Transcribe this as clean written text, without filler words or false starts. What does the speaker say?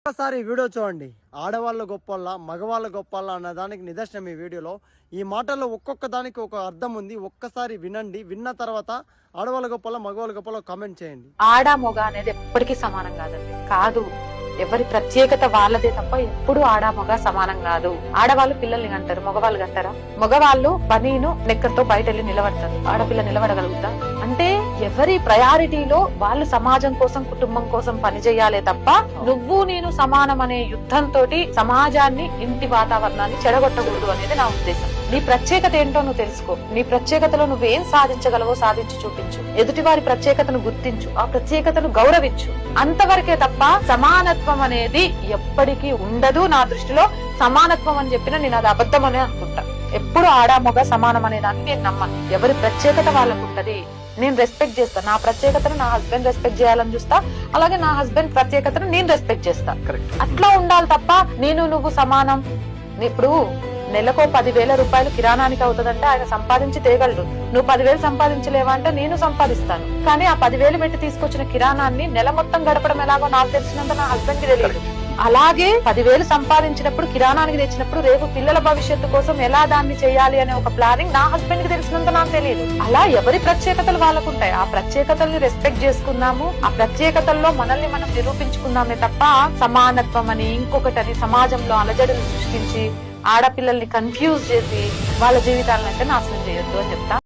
ఒక్కసారి ఈ వీడియో చూడండి. ఆడవాళ్ళ గొప్పళ్ళ మగవాళ్ళ గొప్పళ్ళ అన్న దానికి నిదర్శనం ఈ వీడియోలో. ఈ మాటల్లో ఒక్కొక్క దానికి ఒక అర్థం ఉంది. ఒక్కసారి వినండి. విన్న తర్వాత ఆడవాళ్ళ గొప్పళ్ళ మగవాళ్ళ గొప్పళ్ళ కామెంట్ చేయండి. ఆడ మొగ అనేది ఎప్పటికీ సమానం కాదండి. కాదు, ఎవరి ప్రత్యేకత వాళ్ళదే తప్ప ఎప్పుడు ఆడ మొగ సమానం కాదు. ఆడవాళ్ళు పిల్లల్ని అంటారు, మగవాళ్ళు అంటారా? మగవాళ్ళు బనీను నెక్కర్తో బయట వెళ్ళి నిలబడతారు, ఆడపిల్ల నిలబడగలుగుతా? అంటే ఎవరి ప్రయారిటీలో వాళ్ళు సమాజం కోసం కుటుంబం కోసం పనిచేయాలే తప్ప నువ్వు నేను సమానం అనే యుద్ధంతో సమాజాన్ని ఇంటి వాతావరణాన్ని చెడగొట్టకూడదు అనేది నా ఉద్దేశం. నీ ప్రత్యేకత ఏంటో నువ్వు తెలుసుకో. నీ ప్రత్యేకతలో నువ్వేం సాధించగలవో సాధించి చూపించు. ఎదుటి వారి ప్రత్యేకతను గుర్తించు, ఆ ప్రత్యేకతను గౌరవించు. అంతవరకే తప్ప సమానత్వం అనేది ఎప్పటికీ ఉండదు. నా దృష్టిలో సమానత్వం అని చెప్పినా నేను అది అబద్ధం అనే అనుకుంటా. ఎప్పుడు ఆడా మొగ సమానం అనే దాన్ని నేను నమ్మను. ఎవరి ప్రత్యేకత వాళ్ళకు ఉంటది. నేను రెస్పెక్ట్ చేస్తా. నా ప్రత్యేకతను నా హస్బెండ్ రెస్పెక్ట్ చేయాలని చూస్తా, అలాగే నా హస్బెండ్ ప్రత్యేకతను నేను రెస్పెక్ట్ చేస్తా. అట్లా ఉండాలి తప్ప నేను నువ్వు సమానం. ఇప్పుడు నెలకు 10,000 రూపాయలు కిరాణానికి అవుతుందంటే ఆయన సంపాదించి తేగలడు. నువ్వు 10,000 సంపాదించలేవా అంటే నేను సంపాదిస్తాను. కానీ ఆ 10,000 పెట్టి తీసుకొచ్చిన కిరాణాన్ని నెల మొత్తం గడపడం ఎలాగో నాకు తెలిసినంత నా హస్బెండ్ కి తెలియదు. అలాగే 10,000 సంపాదించినప్పుడు కిరాణానికి తెచ్చినప్పుడు రేపు పిల్లల భవిష్యత్తు కోసం ఎలా దాన్ని చేయాలి అనే ఒక ప్లానింగ్ నా హస్బెండ్ కి తెలిసినంత నాకు తెలియదు. అలా ఎవరి ప్రత్యేకతలు వాళ్ళకుంటాయి. ఆ ప్రత్యేకతల్ని రెస్పెక్ట్ చేసుకున్నాము, ఆ ప్రత్యేకతల్లో మనల్ని మనం నిరూపించుకున్నామే తప్ప సమానత్వం అని ఇంకొకటని సమాజంలో అలజడులు సృష్టించి ఆడపిల్లల్ని కన్ఫ్యూజ్ చేసి వాళ్ళ జీవితాలను అయితే నాశనం చేయొద్దు అని చెప్తా.